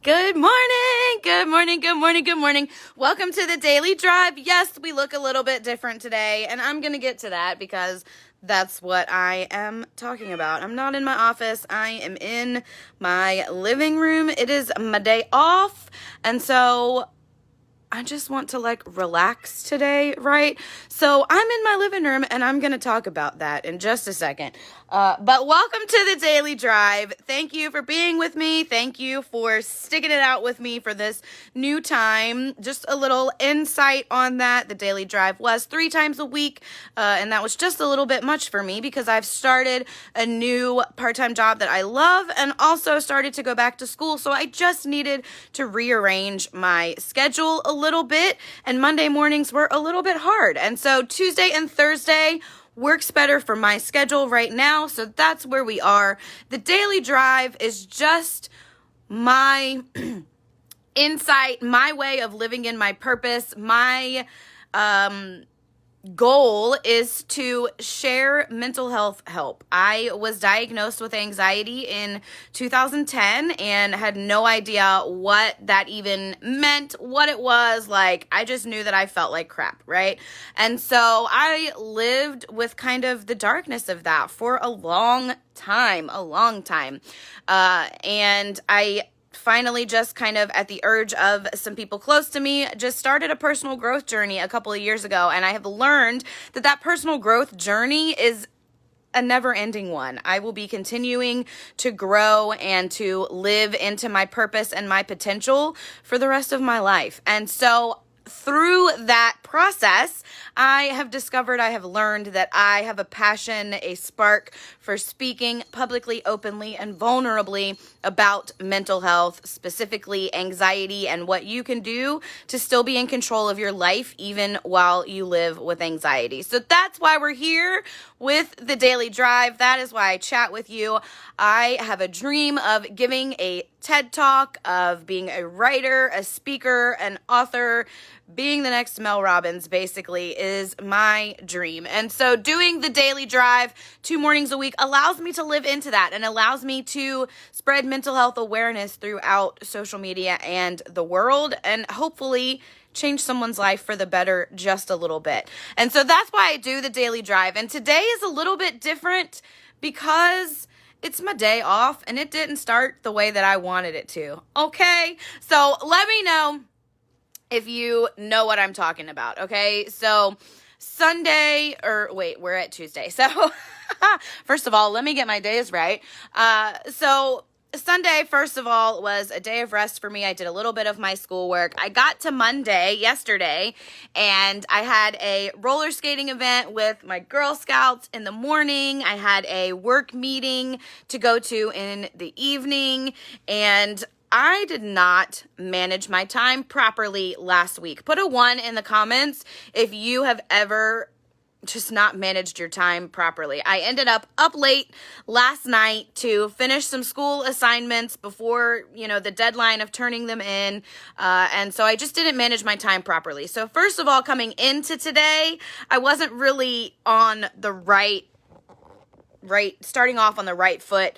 Good morning, good morning, good morning, good morning. Welcome to the Daily Drive. Yes, we look a little bit different today, and I'm going to get to that because that's what I am talking about. I'm not in my office. I am in my living room. It is my day off, and so I just want to relax today, right? So I'm in my living room and I'm going to talk about that in just a second. But welcome to the Daily Drive. Thank you for being with me. Thank you for sticking it out with me for this new time. Just a little insight on that. The Daily Drive was 3 times a week, and that was just a little bit much for me because I've started a new part-time job that I love and also started to go back to school. So I just needed to rearrange my schedule a little bit, and Monday mornings were a little bit hard. And so Tuesday and Thursday works better for my schedule right now, so that's where we are. The Daily Drive is just my insight, my way of living in my purpose. My goal is to share mental health help. I was diagnosed with anxiety in 2010 and had no idea what that even meant, what it was. I just knew that I felt like crap, right? And so I lived with kind of the darkness of that for a long time. And I finally just kind of at the urge of some people close to me just started a personal growth journey a couple of years ago, and I have learned that personal growth journey is a never-ending one. I will be continuing to grow and to live into my purpose and my potential for the rest of my life. And so through that process, I have learned that I have a passion, a spark for speaking publicly, openly, and vulnerably about mental health, specifically anxiety, and what you can do to still be in control of your life even while you live with anxiety. So that's why we're here with the Daily Drive. That is why I chat with you. I have a dream of giving a TED Talk, of being a writer, a speaker, an author. Being the next Mel Robbins basically is my dream. And so doing the Daily Drive 2 mornings a week allows me to live into that and allows me to spread mental health awareness throughout social media and the world, and hopefully change someone's life for the better just a little bit. And so that's why I do the Daily Drive. And today is a little bit different because it's my day off and it didn't start the way that I wanted it to. Okay? So let me know if you know what I'm talking about. Okay? So we're at Tuesday. So first of all, let me get my days right. So Sunday, first of all, was a day of rest for me. I did a little bit of my schoolwork. I got to Monday, yesterday, and I had a roller skating event with my Girl Scouts in the morning. I had a work meeting to go to in the evening, and I did not manage my time properly last week. Put a 1 in the comments if you have ever just not managed your time properly. I ended up late last night to finish some school assignments before, the deadline of turning them in. And so I just didn't manage my time properly. So first of all, coming into today, I wasn't really on the starting off on the right foot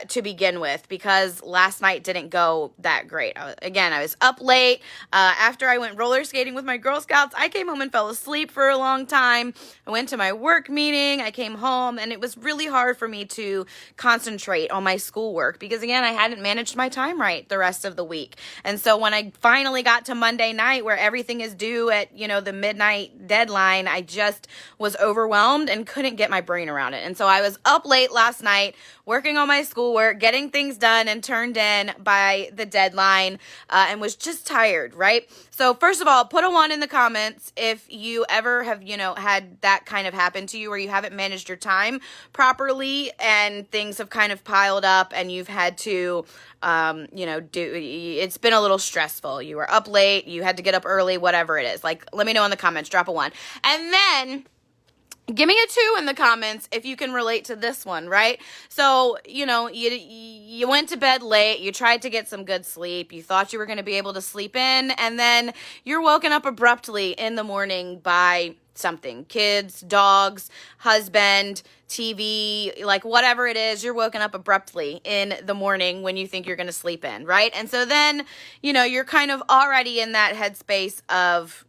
to begin with, because last night didn't go that great. I was up late. After I went roller skating with my Girl Scouts, I came home and fell asleep for a long time. I went to my work meeting. I came home, and it was really hard for me to concentrate on my schoolwork because, again, I hadn't managed my time right the rest of the week. And so when I finally got to Monday night, where everything is due at, the midnight deadline, I just was overwhelmed and couldn't get my brain around it. And so I was up late last night working on my schoolwork, getting things done and turned in by the deadline, and was just tired, right? So first of all, put a 1 in the comments if you ever have, had that kind of happen to you, where you haven't managed your time properly and things have kind of piled up and you've had to, it's been a little stressful. You were up late, you had to get up early, whatever it is. Let me know in the comments, drop a 1. And then Give me a 2 in the comments if you can relate to this one, right? So, you went to bed late, you tried to get some good sleep, you thought you were going to be able to sleep in, and then you're woken up abruptly in the morning by something. Kids, dogs, husband, TV, like whatever it is, you're woken up abruptly in the morning when you think you're going to sleep in, right? And so then, you're kind of already in that headspace of,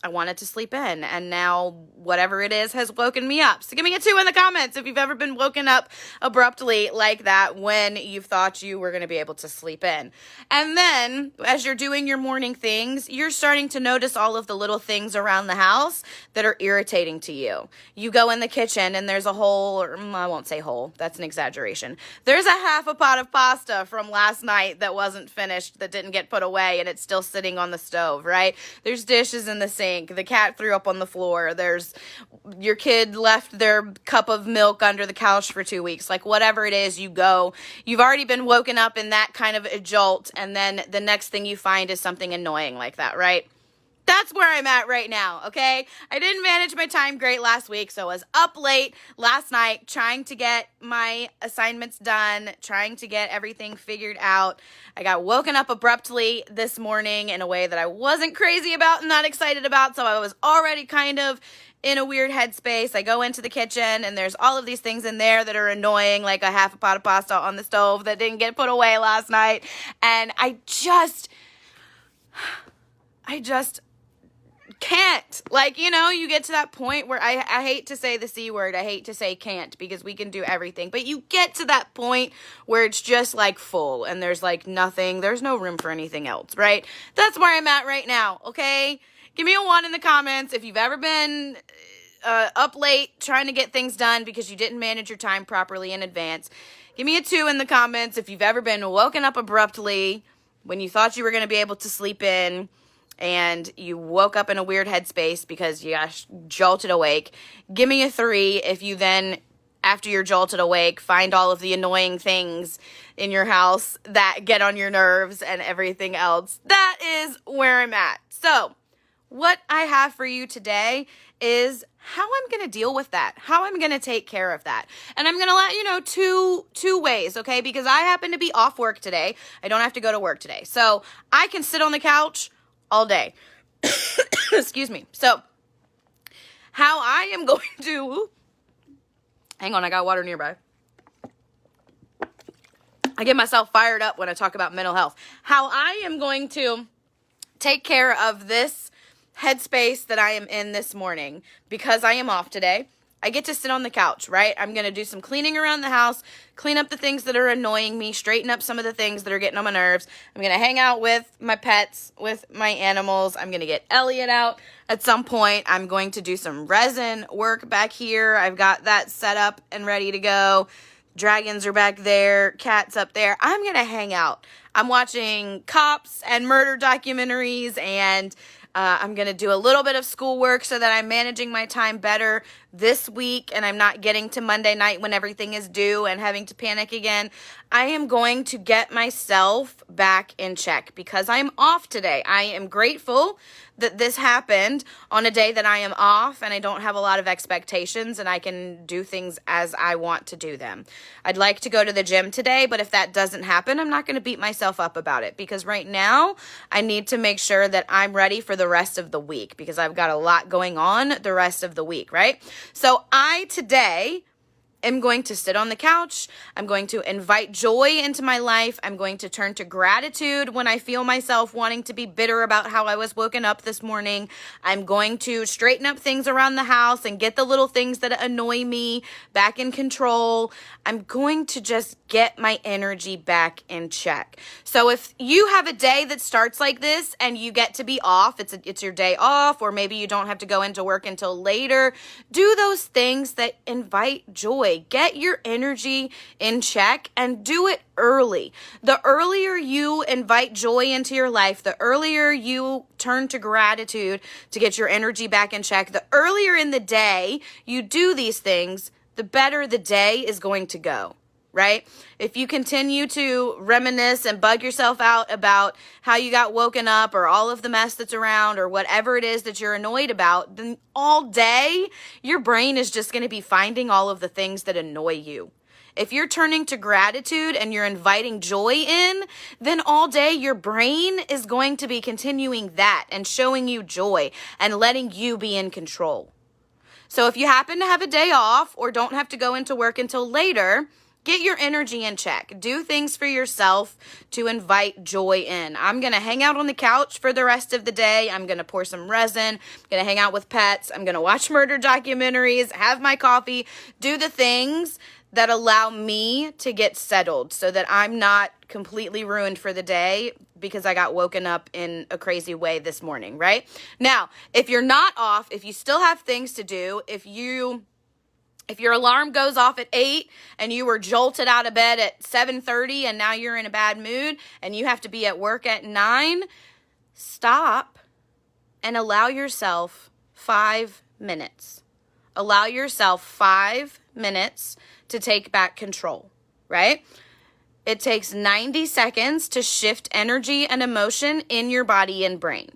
I wanted to sleep in, and now whatever it is has woken me up. So give me a 2 in the comments if you've ever been woken up abruptly like that when you thought you were going to be able to sleep in. And then, as you're doing your morning things, you're starting to notice all of the little things around the house that are irritating to you. You go in the kitchen, and there's a whole, or I won't say whole, that's an exaggeration. There's a half a pot of pasta from last night that wasn't finished, that didn't get put away, and it's still sitting on the stove, right? There's dishes in the sink. The cat threw up on the floor. There's your kid left their cup of milk under the couch for 2 weeks. Like whatever it is, you've already been woken up in that kind of a jolt, and then the next thing you find is something annoying like that, right? That's where I'm at right now, okay? I didn't manage my time great last week, so I was up late last night trying to get my assignments done, trying to get everything figured out. I got woken up abruptly this morning in a way that I wasn't crazy about and not excited about, so I was already kind of in a weird headspace. I go into the kitchen, and there's all of these things in there that are annoying, like a half a pot of pasta on the stove that didn't get put away last night, and I just can't. Like, you get to that point where I hate to say the C word. I hate to say can't, because we can do everything. But you get to that point where it's just like full, and there's like nothing. There's no room for anything else, right? That's where I'm at right now, okay? Give me a 1 in the comments if you've ever been up late trying to get things done because you didn't manage your time properly in advance. Give me a 2 in the comments if you've ever been woken up abruptly when you thought you were going to be able to sleep in, and you woke up in a weird headspace because you got jolted awake. Give me a 3 if you then, after you're jolted awake, find all of the annoying things in your house that get on your nerves and everything else. That is where I'm at. So, what I have for you today is how I'm going to deal with that, how I'm going to take care of that. And I'm going to let you know two ways, okay? Because I happen to be off work today. I don't have to go to work today. So, I can sit on the couch all day. Excuse me. So, how I am going to... Hang on, I got water nearby. I get myself fired up when I talk about mental health. How I am going to take care of this headspace that I am in this morning, because I am off today. I get to sit on the couch, right? I'm going to do some cleaning around the house, clean up the things that are annoying me, straighten up some of the things that are getting on my nerves. I'm going to hang out with my pets, with my animals. I'm going to get Elliot out at some point. I'm going to do some resin work back here. I've got that set up and ready to go. Dragons are back there, cats up there. I'm going to hang out. I'm watching cops and murder documentaries, and I'm going to do a little bit of schoolwork so that I'm managing my time better this week, and I'm not getting to Monday night when everything is due and having to panic again. I am going to get myself back in check because I'm off today. I am grateful that this happened on a day that I am off and I don't have a lot of expectations and I can do things as I want to do them. I'd like to go to the gym today, but if that doesn't happen, I'm not going to beat myself up about it, because right now I need to make sure that I'm ready for the rest of the week, because I've got a lot going on the rest of the week, right? So I today am going to sit on the couch. I'm going to invite joy into my life. I'm going to turn to gratitude when I feel myself wanting to be bitter about how I was woken up this morning. I'm going to straighten up things around the house and get the little things that annoy me back in control. I'm going to just get my energy back in check. So if you have a day that starts like this and you get to be off, it's your day off, or maybe you don't have to go into work until later, do those things that invite joy. Get your energy in check and do it early. The earlier you invite joy into your life, the earlier you turn to gratitude to get your energy back in check, the earlier in the day you do these things, the better the day is going to go. right? If you continue to reminisce and bug yourself out about how you got woken up or all of the mess that's around or whatever it is that you're annoyed about, then all day your brain is just going to be finding all of the things that annoy you. If you're turning to gratitude and you're inviting joy in, then all day your brain is going to be continuing that and showing you joy and letting you be in control. So if you happen to have a day off or don't have to go into work until later, get your energy in check. Do things for yourself to invite joy in. I'm going to hang out on the couch for the rest of the day. I'm going to pour some resin. I'm going to hang out with pets. I'm going to watch murder documentaries, have my coffee, do the things that allow me to get settled so that I'm not completely ruined for the day because I got woken up in a crazy way this morning, right? Now, if you're not off, if you still have things to do, if your alarm goes off at 8 and you were jolted out of bed at 7:30 and now you're in a bad mood and you have to be at work at 9, stop and allow yourself 5 minutes. Allow yourself 5 minutes to take back control, right? It takes 90 seconds to shift energy and emotion in your body and brain.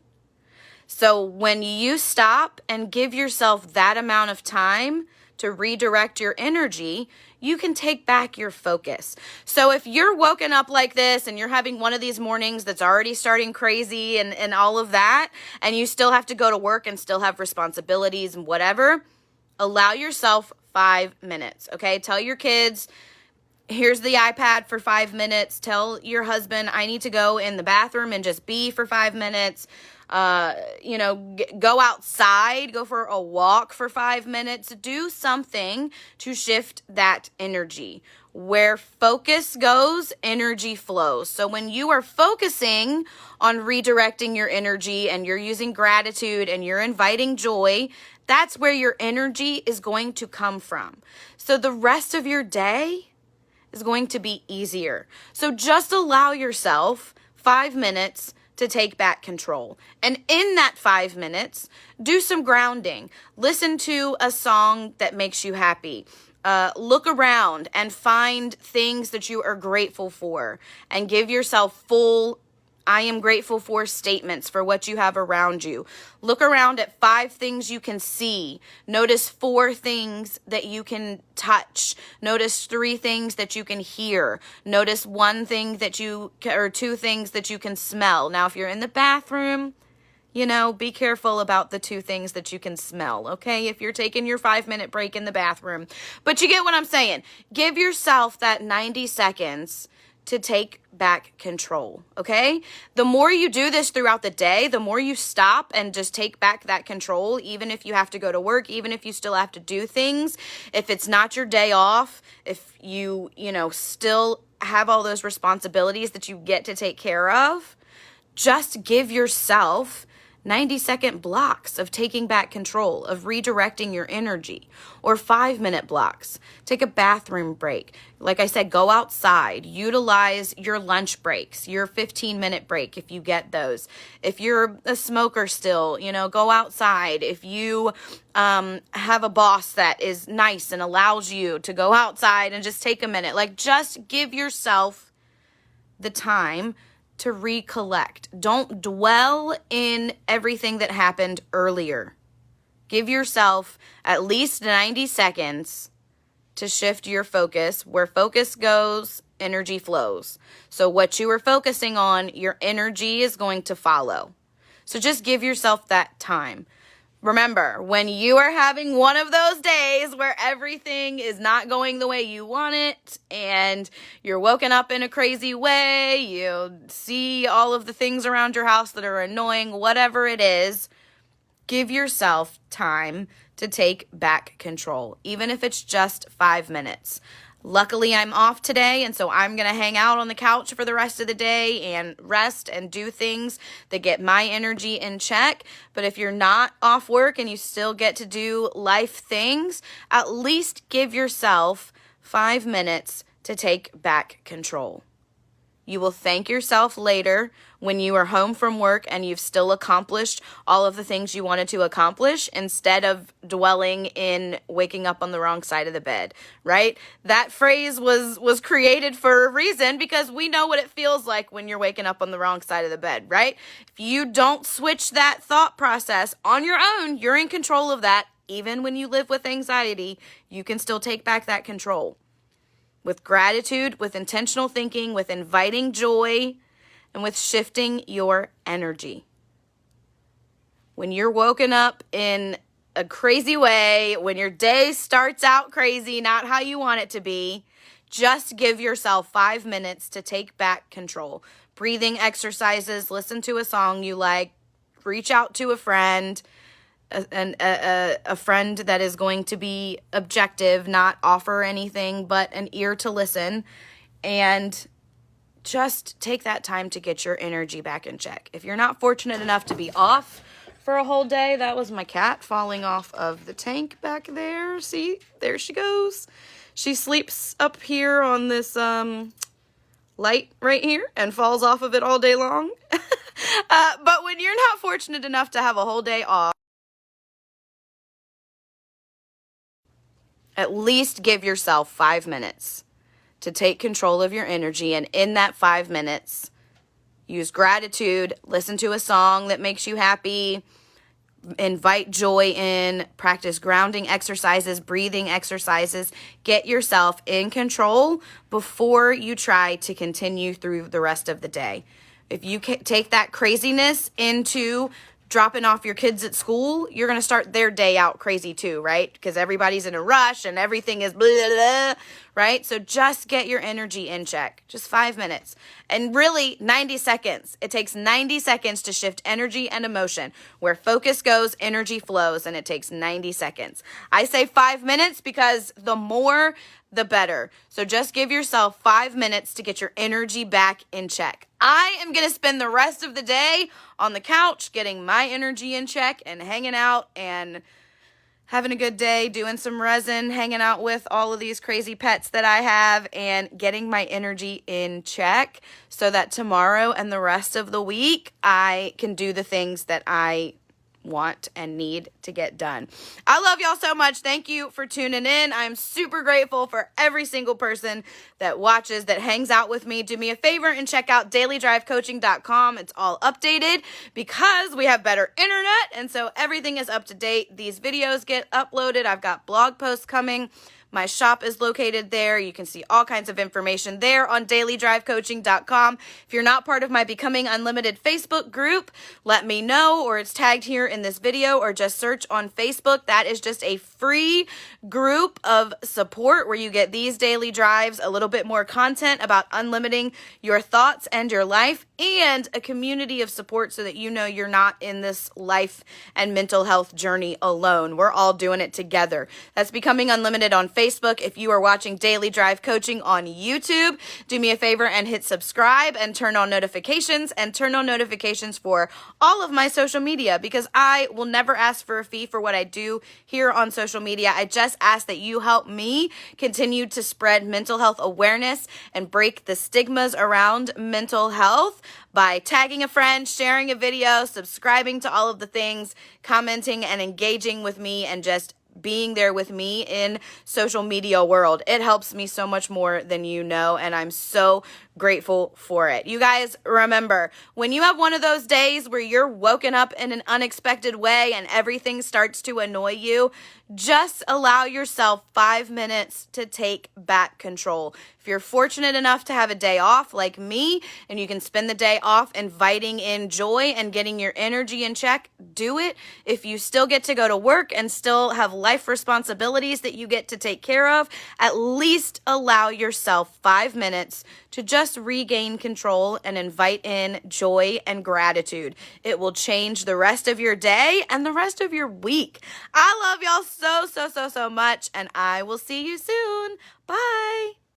So when you stop and give yourself that amount of time to redirect your energy, you can take back your focus. So if you're woken up like this and you're having one of these mornings that's already starting crazy and all of that, and you still have to go to work and still have responsibilities and whatever, allow yourself 5 minutes, okay? Tell your kids, here's the iPad for 5 minutes. Tell your husband, I need to go in the bathroom and just be for 5 minutes. Go outside, go for a walk for 5 minutes. Do something to shift that energy. Where focus goes, energy flows. So when you are focusing on redirecting your energy and you're using gratitude and you're inviting joy, that's where your energy is going to come from. So the rest of your day is going to be easier. So just allow yourself 5 minutes to take back control. And in that 5 minutes, do some grounding. Listen to a song that makes you happy. Look around and find things that you are grateful for and give yourself full I am grateful for statements for what you have around you. Look around at 5 things you can see. Notice 4 things that you can touch. Notice 3 things that you can hear. Notice 1 thing or 2 things that you can smell. Now, if you're in the bathroom, be careful about the 2 things that you can smell, okay? If you're taking your 5-minute break in the bathroom. But you get what I'm saying. Give yourself that 90 seconds to take back control, okay? The more you do this throughout the day, the more you stop and just take back that control, even if you have to go to work, even if you still have to do things, if it's not your day off, if you still have all those responsibilities that you get to take care of, just give yourself 90-second blocks of taking back control, of redirecting your energy, or 5-minute blocks. Take a bathroom break. Like I said, go outside. Utilize your lunch breaks, your 15-minute break if you get those. If you're a smoker still, go outside. If you have a boss that is nice and allows you to go outside and just take a minute, just give yourself the time to recollect. Don't dwell in everything that happened earlier. Give yourself at least 90 seconds to shift your focus. Where focus goes, energy flows. So what you are focusing on, your energy is going to follow. So just give yourself that time. Remember, when you are having one of those days where everything is not going the way you want it and you're woken up in a crazy way, you see all of the things around your house that are annoying, whatever it is, give yourself time to take back control, even if it's just 5 minutes. Luckily, I'm off today, and so I'm going to hang out on the couch for the rest of the day and rest and do things that get my energy in check. But if you're not off work and you still get to do life things, at least give yourself 5 minutes to take back control. You will thank yourself later when you are home from work and you've still accomplished all of the things you wanted to accomplish instead of dwelling in waking up on the wrong side of the bed, right? That phrase was created for a reason because we know what it feels like when you're waking up on the wrong side of the bed, right? If you don't switch that thought process on your own, you're in control of that. Even when you live with anxiety, you can still take back that control. With gratitude, with intentional thinking, with inviting joy, and with shifting your energy. When you're woken up in a crazy way, when your day starts out crazy, not how you want it to be, just give yourself 5 minutes to take back control. Breathing exercises, listen to a song you like, reach out to a friend, a friend that is going to be objective, not offer anything but an ear to listen, and just take that time to get your energy back in check. If you're not fortunate enough to be off for a whole day, that was my cat falling off of the tank back there. See, there she goes. She sleeps up here on this light right here and falls off of it all day long. But when you're not fortunate enough to have a whole day off, at least give yourself 5 minutes to take control of your energy. And in that 5 minutes, use gratitude, listen to a song that makes you happy, invite joy in, practice grounding exercises, breathing exercises. Get yourself in control before you try to continue through the rest of the day. If you take that craziness into dropping off your kids at school, you're going to start their day out crazy too, right? Because everybody's in a rush and everything is blah, blah, blah, right? So just get your energy in check. Just 5 minutes. And really, 90 seconds. It takes 90 seconds to shift energy and emotion. Where focus goes, energy flows, and it takes 90 seconds. I say 5 minutes because the more, the better. So just give yourself 5 minutes to get your energy back in check. I am going to spend the rest of the day on the couch getting my energy in check and hanging out and having a good day, doing some resin, hanging out with all of these crazy pets that I have, and getting my energy in check so that tomorrow and the rest of the week I can do the things that I want and need to get done. I love y'all so much. Thank you for tuning in. I'm super grateful for every single person that watches, that hangs out with me. Do me a favor and check out dailydrivecoaching.com. It's all updated because we have better internet, and so everything is up to date. These videos get uploaded. I've got blog posts coming. My shop is located there. You can see all kinds of information there on dailydrivecoaching.com. If you're not part of my Becoming Unlimited Facebook group, let me know, or it's tagged here in this video, or just search on Facebook. That is just a free group of support where you get these daily drives, a little bit more content about unlimiting your thoughts and your life, and a community of support so that you know you're not in this life and mental health journey alone. We're all doing it together. That's Becoming Unlimited on Facebook. If you are watching Daily Drive Coaching on YouTube, do me a favor and hit subscribe and turn on notifications, and turn on notifications for all of my social media, because I will never ask for a fee for what I do here on social media. I just ask that you help me continue to spread mental health awareness and break the stigmas around mental health by tagging a friend, sharing a video, subscribing to all of the things, commenting and engaging with me, and just being there with me in social media world. It helps me so much more than you know, and I'm so grateful for it. You guys, remember, when you have one of those days where you're woken up in an unexpected way and everything starts to annoy you, just allow yourself 5 minutes to take back control. If you're fortunate enough to have a day off like me, and you can spend the day off inviting in joy and getting your energy in check, do it. If you still get to go to work and still have life responsibilities that you get to take care of, at least allow yourself 5 minutes to just regain control and invite in joy and gratitude. It will change the rest of your day and the rest of your week. I love y'all so much, and I will see you soon. Bye.